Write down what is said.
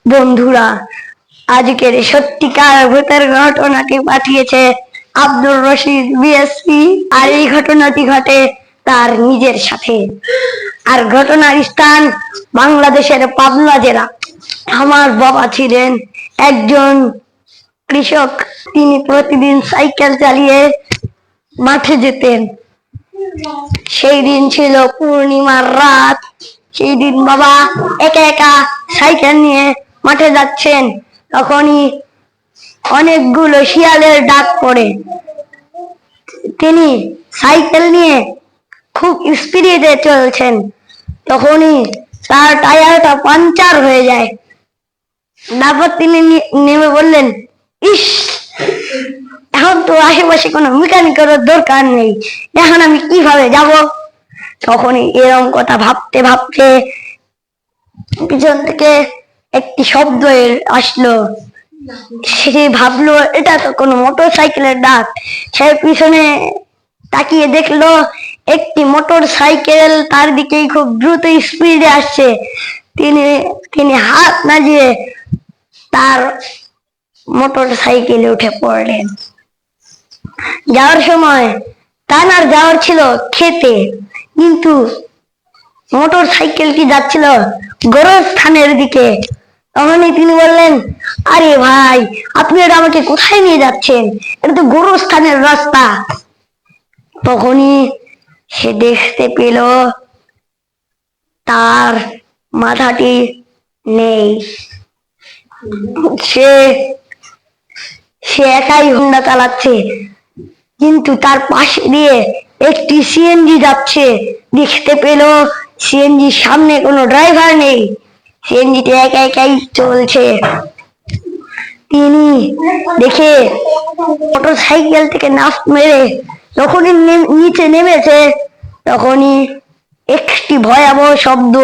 বন্ধুরা, আজকের সত্যিকার ভূতের ঘটনাটি পাঠিয়েছে আব্দুর রশিদ বিএসপি। আর এই ঘটনাটি ঘটে তার নিজের সাথে। আর ঘটনার স্থান বাংলাদেশের পাবনা জেলা। আমার বাবা ছিলেন একজন কৃষক। তিনি প্রতিদিন সাইকেল চালিয়ে মাঠে যেতেন। সেই দিন ছিল পূর্ণিমার রাত। সেই দিন বাবা একা একা সাইকেল নিয়ে মাঠে যাচ্ছেন। তখনই অনেকগুলো শিয়ালের ডাক পড়ে। তিনি সাইকেল নিয়ে খুব স্পিডে চলছেন। তখনই তার টায়ারটা পাঞ্চার হয়ে যায়। তারপর তিনি নেমে বললেন, ইস, এখন তো আশেপাশে কোনো মেকানিকের দরকার নেই, এখন আমি কিভাবে যাব? তখনই এরকম কথা ভাবতে ভাবতে পিছন থেকে একটি শব্দ আসলো। সে ভাবলো এটা তো কোনো মোটর সাইকেলের ডাক। সে পিছনে তাকিয়ে দেখলো একটি মোটর সাইকেল তার দিকেই খুব দ্রুত স্পিডে আসছে। তিনি হাত নাড়িয়ে তার মোটর সাইকেলে উঠে পড়লেন। যাওয়ার সময় তার যাওয়ার ছিল খেতে, কিন্তু মোটর সাইকেলটি যাচ্ছিল গোরস্থানের দিকে। তখনই তিনি বললেন, আরে ভাই, আপনি এটা আমাকে কোথায় নিয়ে যাচ্ছেন? এটা তো গোরস্থানের রাস্তা। তখনই সে দেখতে পেল তার মাথাটি নেই। সে একাই হোন্ডা চালাচ্ছে, কিন্তু তার পাশে দিয়ে একটি সিএনজি যাচ্ছে। দেখতে পেল সিএনজির সামনে কোনো ড্রাইভার নেই, সিএনজিটি একা একাই চলছে। তিনি দেখে মোটর সাইকেল থেকে নাফ মেরে যখনই নিচে নেমেছে, তখনই একটি ভয়াবহ শব্দ